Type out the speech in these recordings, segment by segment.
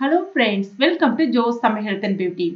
Hello friends, welcome to Jos Tamil health and beauty.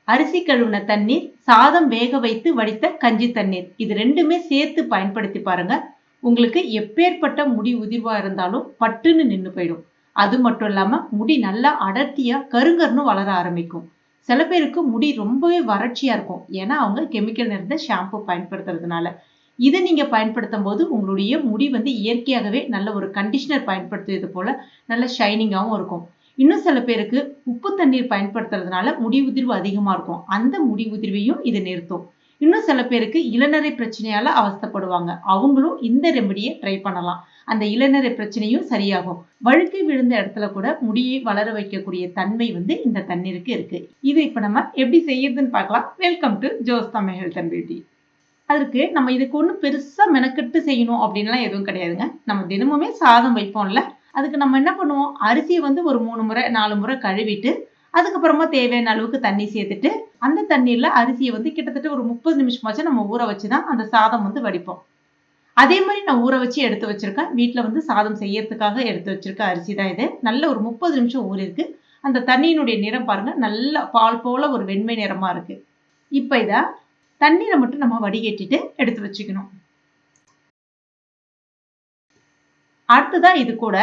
அரிசி கழுவுன தண்ணீர், சாதம் வேக வைத்து வடித்த கஞ்சி தண்ணீர், இது ரெண்டுமே சேர்த்து பயன்படுத்தி பாருங்க. உங்களுக்கு எப்பேற்பட்ட முடி உதிர்வா இருந்தாலும் பட்டுன்னு நின்று போயிடும். அது மட்டும் இல்லாம முடி நல்லா அடர்த்தியா கருங்கருன்னு வளர ஆரம்பிக்கும். சில பேருக்கு முடி ரொம்பவே வறட்சியா இருக்கும், ஏன்னா அவங்க கெமிக்கல் நிறைந்த ஷாம்பு பயன்படுத்துறதுனால. இதை நீங்க பயன்படுத்தும் போது உங்களுடைய முடி இயற்கையாகவே நல்ல ஒரு கண்டிஷனர் பயன்படுத்துவது போல நல்ல ஷைனிங்காகவும் இருக்கும். இன்னும் சில பேருக்கு உப்பு தண்ணீர் பயன்படுத்துறதுனால முடி உதிர்வு அதிகமா இருக்கும். அந்த முடி உதிர்வையும் இது நிறுத்தும். இன்னும் சில பேருக்கு இளநரை பிரச்சனையால அவஸ்தைப்படுவாங்க. அவங்களும் இந்த ரெமடியை ட்ரை பண்ணலாம். அந்த இளநரை பிரச்சனையும் சரியாகும். வழுக்கை விழுந்த இடத்துல கூட முடியை வளர வைக்கக்கூடிய தன்மை இந்த தண்ணீருக்கு இருக்கு. இது இப்ப நம்ம எப்படி செய்யறதுன்னு பார்க்கலாம். Welcome to Jos Tamil health and beauty. அதுக்கு நம்ம இதுக்கு ஒன்றும் பெருசா மெனக்கெட்டு செய்யணும் அப்படின்லாம் எதுவும் கிடையாதுங்க. நம்ம தினமுமே சாதம் வைப்போம்ல, அதுக்கு நம்ம என்ன பண்ணுவோம், அரிசியை ஒரு 3 முறை 4 முறை கழுவிட்டு அதுக்கப்புறமா தேவையான அளவுக்கு தண்ணி சேர்த்துட்டு அந்த தண்ணீர்ல அரிசியை கிட்டத்தட்ட ஒரு 30 நிமிஷமாச்சும் நம்ம ஊற வச்சுதான் அந்த சாதம் வடிப்போம். அதே மாதிரி நான் ஊற வச்சு எடுத்து வச்சிருக்கேன். வீட்டுல சாதம் செய்யறதுக்காக எடுத்து வச்சிருக்க அரிசி தான் இது. நல்ல ஒரு 30 நிமிஷம் ஊறி இருக்கு. அந்த தண்ணியினுடைய நிறம் பாருங்க, நல்ல பால் போல ஒரு வெண்மை நிறமா இருக்கு. இப்ப இத தண்ணீரை மட்டும் நம்ம வடிகட்டிட்டு எடுத்து வச்சுக்கணும். அடுத்ததான் இது கூட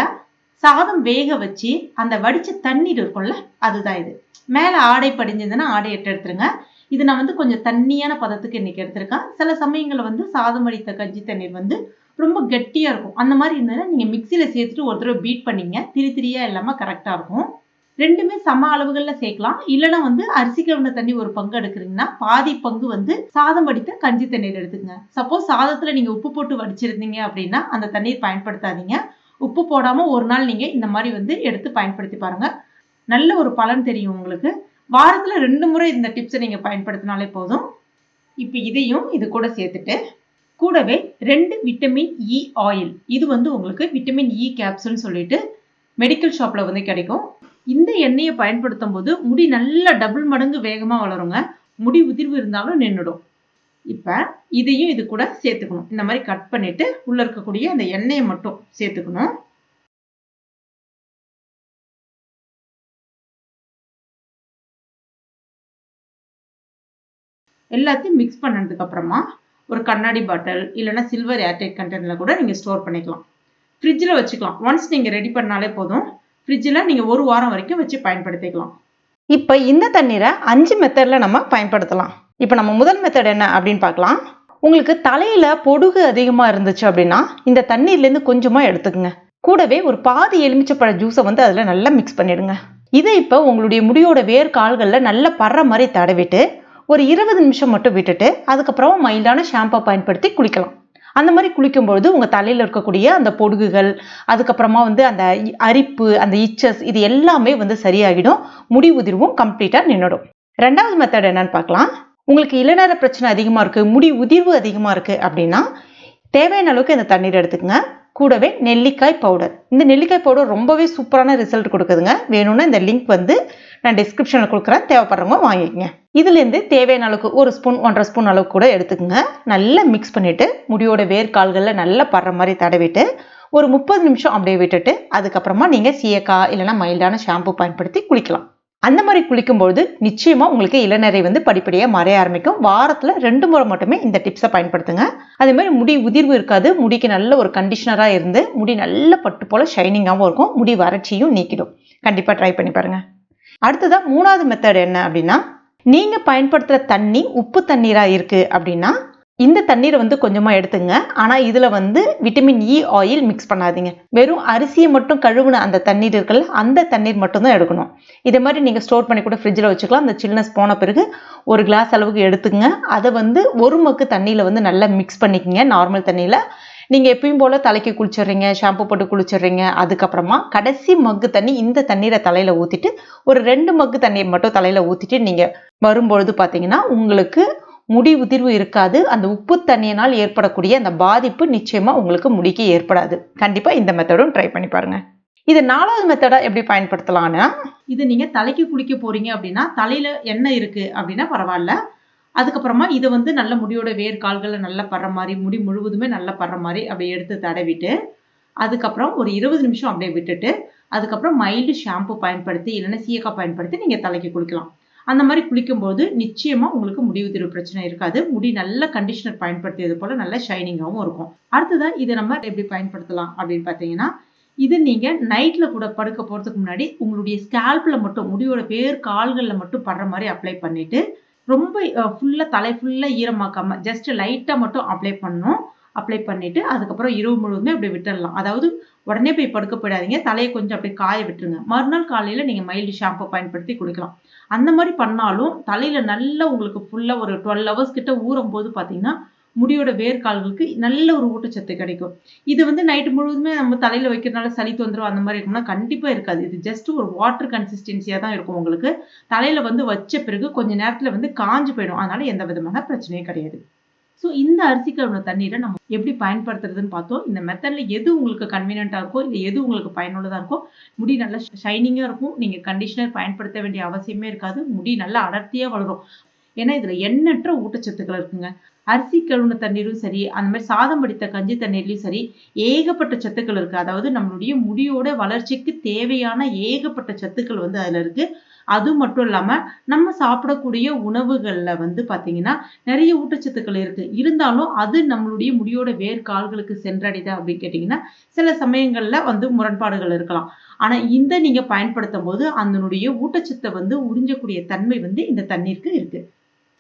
சாதம் வேக வச்சு அந்த வடிச்ச தண்ணீர் இருக்கும்ல, அதுதான் இது. மேல ஆடை படிஞ்சதுன்னா ஆடை எடுத்துருங்க. இது நான் கொஞ்சம் தண்ணியான பதத்துக்கு இன்னைக்கு எடுத்திருக்கேன். சில சமயங்கள்ல சாதம் வடித்த கஞ்சி தண்ணீர் ரொம்ப கெட்டியா இருக்கும். அந்த மாதிரி இருந்ததுன்னா நீங்க மிக்சியில சேர்த்துட்டு ஒரு தடவை பீட் பண்ணீங்க, திரியா இல்லாம கரெக்டா இருக்கும். ரெண்டுமே சம அளவுகள்ல சேர்க்கலாம். இல்லைன்னா அரிசி கழுவுன தண்ணி ஒரு பங்கு எடுக்கிறீங்கன்னா பாதி பங்கு சாதம் வடித்த கஞ்சி தண்ணீர் எடுத்துக்கங்க. சப்போஸ் சாதத்துல நீங்க உப்பு போட்டு வடிச்சிருந்தீங்க அப்படின்னா அந்த தண்ணீர் பயன்படுத்தாதீங்க. உப்பு போடாம ஒரு நாள் நீங்க இந்த மாதிரி எடுத்து பயன்படுத்தி பாருங்க. நல்ல ஒரு பலன் தெரியும் உங்களுக்கு. வாரத்துல 2 முறை இந்த டிப்ஸை நீங்க பயன்படுத்தினாலே போதும். இப்ப இதையும் இது கூட சேர்த்துட்டு கூடவே 2 விட்டமின் இ ஆயில், இது உங்களுக்கு விட்டமின் இ கேப்சூல்னு சொல்லிட்டு மெடிக்கல் ஷாப்ல கிடைக்கும். இந்த எண்ணெயை பயன்படுத்தும் போது முடி நல்லா டபுள் மடங்கு வேகமா வளருங்க. முடி உதிர்வு இருந்தாலும் நின்றுடும். இப்ப இதையும் இது கூட சேர்த்துக்கணும். இந்த மாதிரி கட் பண்ணிட்டு உள்ள இருக்கக்கூடிய அந்த எண்ணெயை மட்டும் சேர்த்துக்கணும். எல்லாத்தையும் மிக்ஸ் பண்ணதுக்கு அப்புறமா ஒரு கண்ணாடி பாட்டில் இல்லைன்னா சில்வர் ஏர்டைட் கண்டெய்னர்ல கூட நீங்க ஸ்டோர் பண்ணிக்கலாம். ஃப்ரிட்ஜில் வச்சுக்கலாம். ஒன்ஸ் நீங்க ரெடி பண்ணாலே போதும். ஃப்ரிட்ஜில் நீங்க 1 வாரம் வரைக்கும் வச்சு பயன்படுத்திக்கலாம். இப்ப இந்த தண்ணீரை 5 மெத்தட்ல நம்ம பயன்படுத்தலாம். இப்ப நம்ம முதல் மெத்தட் என்ன அப்படின்னு பார்க்கலாம். உங்களுக்கு தலையில பொடுகு அதிகமா இருந்துச்சு அப்படின்னா இந்த தண்ணீர்ல இருந்து கொஞ்சமா எடுத்துக்கங்க. கூடவே ஒரு பாதி எலுமிச்சப்பழ ஜூஸை அதுல நல்லா மிக்ஸ் பண்ணிடுங்க. இதை இப்ப உங்களுடைய முடியோட வேர் கால்கள்ல நல்லா படுற மாதிரி தடவிட்டு ஒரு 20 நிமிஷம் மட்டும் விட்டுட்டு அதுக்கப்புறமா மைல்டான ஷாம்பை பயன்படுத்தி குளிக்கலாம். அந்த மாதிரி குளிக்கும்பொழுது உங்க தலையில இருக்கக்கூடிய அந்த பொடுகுகள், அதுக்கப்புறமா அந்த அரிப்பு, அந்த இச்சஸ், இது எல்லாமே சரியாகிடும். முடி உதிர்வும் கம்ப்ளீட்டா நின்றுடும். 2வது மெத்தட் என்னன்னு பார்க்கலாம். உங்களுக்கு இளநர பிரச்சனை அதிகமா இருக்கு, முடி உதிர்வு அதிகமா இருக்கு அப்படின்னா தேவையான அளவுக்கு இந்த தண்ணீர் எடுத்துக்கங்க. கூடவே நெல்லிக்காய் பவுடர். இந்த நெல்லிக்காய் பவுடர் ரொம்பவே சூப்பரான ரிசல்ட் கொடுக்குதுங்க. வேணும்னா இந்த லிங்க் நான் டிஸ்கிரிப்ஷன்ல கொடுக்குறேன், தேவைப்படுறவங்க வாங்கிக்கங்க. இதுல இருந்து தேவையான அளவுக்கு 1 ஸ்பூன் 1.5 ஸ்பூன் அளவுக்கு கூட எடுத்துக்கங்க. நல்லா மிக்ஸ் பண்ணிட்டு முடியோட வேர் கால்கள்ல நல்லா படுற மாதிரி தடவிட்டு ஒரு 30 நிமிஷம் அப்படியே விட்டுட்டு அதுக்கப்புறமா நீங்க சீயக்காய் இல்லைன்னா மைல்டான ஷாம்பு பயன்படுத்தி குளிக்கலாம். அந்த மாதிரி குளிக்கும்போது நிச்சயமா உங்களுக்கு இளநரை படிப்படியா மறைய ஆரம்பிக்கும். வாரத்துல 2 முறை மட்டுமே இந்த டிப்ஸை பயன்படுத்துங்க. அதே மாதிரி முடி உதிர்வு இருக்காது. முடிக்கு நல்ல ஒரு கண்டிஷனரா இருந்து முடி நல்ல பட்டு போல ஷைனிங்காகவும் இருக்கும். முடி வறட்சியும் நீக்கிடும். கண்டிப்பா ட்ரை பண்ணி பாருங்க. அடுத்ததா 3வது மெத்தட் என்ன அப்படின்னா, நீங்க பயன்படுத்துற தண்ணி உப்பு தண்ணீரா இருக்கு அப்படின்னா இந்த தண்ணீரை கொஞ்சமா எடுத்துங்க. ஆனா இதுல விட்டமின் இ ஆயில் மிக்ஸ் பண்ணாதீங்க. வெறும் அரிசியை மட்டும் கழுவுன அந்த தண்ணீர் இருக்குல்ல, அந்த தண்ணீர் மட்டும் தான் எடுக்கணும். இதே மாதிரி நீங்க ஸ்டோர் பண்ணி கூட ஃப்ரிட்ஜில் வச்சுக்கலாம். அந்த சில்னஸ் போன பிறகு ஒரு கிளாஸ் அளவுக்கு எடுத்துங்க. அதை 1 மக்கு தண்ணியில நல்லா மிக்ஸ் பண்ணிக்கங்க. நார்மல் தண்ணியில நீங்க எப்பயும் போல தலைக்கு குளிச்சிடுறீங்க, ஷாம்பு போட்டு குளிச்சிடுறீங்க. அதுக்கப்புறமா கடைசி மக்கு தண்ணி இந்த தண்ணீரை தலையில ஊத்திட்டு ஒரு 2 மக்கு தண்ணீர் மட்டும் தலையில ஊத்திட்டு நீங்க வரும்பொழுது பாத்தீங்கன்னா உங்களுக்கு முடி உதிர்வு இருக்காது. அந்த உப்பு தண்ணியினால் ஏற்படக்கூடிய அந்த பாதிப்பு நிச்சயமா உங்களுக்கு முடிக்கு ஏற்படாது. கண்டிப்பா இந்த மெத்தடும் ட்ரை பண்ணி பாருங்க. இது 4வது மெத்தடா எப்படி பயன்படுத்தலாம்னா, இது நீங்க தலைக்கு குளிக்க போறீங்க அப்படின்னா தலையில எண்ணெய் இருக்கு அப்படின்னா பரவாயில்ல. அதுக்கப்புறமா இதை நல்ல முடியோட வேர் கால்களை நல்லா படுற மாதிரி, முடி முழுவதுமே நல்லா படுற மாதிரி அப்படியே எடுத்து தடவிட்டு அதுக்கப்புறம் ஒரு 20 நிமிஷம் அப்படியே விட்டுட்டு அதுக்கப்புறம் மைல்டு ஷாம்பு பயன்படுத்தி இல்லைன்னா சீயக்காய் பயன்படுத்தி நீங்க தலைக்கு குளிக்கலாம். அந்த மாதிரி குளிக்கும்போது நிச்சயமா உங்களுக்கு முடி உதிர்வு பிரச்சனை இருக்காது. முடி நல்ல கண்டிஷனர் பயன்படுத்தியது போல நல்ல ஷைனிங்காவும் இருக்கும். அடுத்ததா இதை நம்ம எப்படி பயன்படுத்தலாம் அப்படின்னு பார்த்தீங்கன்னா, இது நீங்க நைட்ல கூட படுக்க போறதுக்கு முன்னாடி உங்களுடைய ஸ்கேல்ப்ல மட்டும் முடியோட வேர் கால்கள்ல மட்டும் படுற மாதிரி அப்ளை பண்ணிட்டு, ரொம்ப ஃபுல்லா தலை ஃபுல்லா ஈரமாக்காம ஜஸ்ட் லைட்டா மட்டும் அப்ளை பண்ணணும். அப்ளை பண்ணிட்டு அதுக்கப்புறம் இரவு முழுவதுமே அப்படி விட்டுடலாம். அதாவது உடனே போய் படுக்க போயிடாதீங்க. தலையை கொஞ்சம் அப்படியே காய விட்டுருங்க. மறுநாள் காலையில நீங்க மைல்டு ஷாம்பு பயன்படுத்தி குளிக்கலாம். அந்த மாதிரி பண்ணாலும் தலையில நல்லா உங்களுக்கு ஃபுல்லா ஒரு 12 ஹவர்ஸ் கிட்ட ஊறும்போது பார்த்தீங்கன்னா, முடியோட வேர்க்கால்களுக்கு நல்ல ஒரு ஊட்டச்சத்து கிடைக்கும். இது வந்து நைட் முழுவதுமே நம்ம தலையில வைக்கிறனால சளி தொந்தரவு அந்த மாதிரி இருக்கும்னா கண்டிப்பா இருக்காது. இது ஜஸ்ட் ஒரு வாட்டர் கன்சிஸ்டன்சியா தான் இருக்கும் உங்களுக்கு. தலையில வந்து வச்ச பிறகு கொஞ்ச நேரத்துல வந்து காஞ்சு போயிடும். அதனால எந்த விதமான பிரச்சனையும் கிடையாது. ஸோ இந்த அரிசி கழுவுன தண்ணீரை நம்ம எப்படி பயன்படுத்துறதுன்னு பார்த்தோம். இந்த மெத்தட்ல எது உங்களுக்கு கன்வீனியன்ட்டா இருக்கோ, இல்ல எது உங்களுக்கு பயனுள்ளதா இருக்கோ, முடி நல்லா ஷைனிங்கா இருக்கும். நீங்க கண்டிஷனர் பயன்படுத்த வேண்டிய அவசியமே இருக்காது. முடி நல்லா அடர்த்தியா வளரும். ஏன்னா இதுல எண்ணற்ற ஊட்டச்சத்துக்கள் இருக்குங்க. அரிசி கழுவுன தண்ணீரும் சரி, அந்த மாதிரி சாதம் வடித்த கஞ்சி தண்ணீர்லயும் சரி, ஏகப்பட்ட சத்துக்கள் இருக்கு. அதாவது நம்மளுடைய முடியோட வளர்ச்சிக்கு தேவையான ஏகப்பட்ட சத்துக்கள் வந்து அதுல இருக்கு. அது மட்டும் இல்லாம நம்ம சாப்பிடக்கூடிய உணவுகள்ல வந்து பாத்தீங்கன்னா நிறைய ஊட்டச்சத்துக்கள் இருக்கு. இருந்தாலும் அது நம்மளுடைய முடியோட வேர்க்கால்களுக்கு சென்றடையுதா அப்படின்னு கேட்டீங்கன்னா, சில சமயங்கள்ல வந்து முரண்பாடுகள் இருக்கலாம். ஆனா இந்த நீங்க பயன்படுத்தும் போது அதனுடைய ஊட்டச்சத்தை வந்து உறிஞ்சக்கூடிய தன்மை வந்து இந்த தண்ணீருக்கு இருக்கு.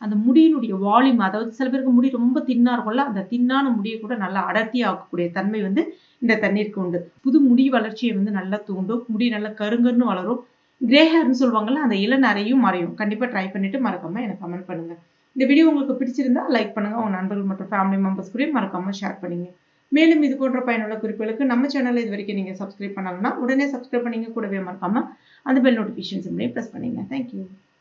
அந்த முடியினுடைய வால்யூம், அதாவது சில பேருக்கு முடி ரொம்ப தின்னா இருக்கும்ல, அந்த தின்னான முடிய கூட நல்லா அடர்த்தியா ஆக்கக்கூடிய தன்மை வந்து இந்த தண்ணீருக்கு உண்டு. புது முடி வளர்ச்சியை வந்து நல்லா தூண்டும். முடி நல்லா கருங்கருன்னு வளரும். கிரே ஹேர்ன்னு சொல்லுவாங்கல்ல, அந்த இளநரையும் மறையும். கண்டிப்பா ட்ரை பண்ணிட்டு மறக்காம எனக்கு கமெண்ட் பண்ணுங்க. இந்த வீடியோ உங்களுக்கு பிடிச்சிருந்தா லைக் பண்ணுங்க. உங்க நண்பர்கள் மற்றும் ஃபேமிலி மெம்பர்ஸ் கூடயும் மறக்காம ஷேர் பண்ணுங்க. மேலும் இது போன்ற பயனுள்ள குறிப்புகளுக்கு நம்ம சேனலை இது வரைக்கும் நீங்க சப்ஸ்கிரைப் பண்ணலன்னா உடனே சப்ஸ்கிரைப் பண்ணீங்க. கூடவே மறக்காம அந்த பெல் நோட்டிஃபிகேஷன் சிம்பளையும் பிரஸ் பண்ணுங்க. Thank you.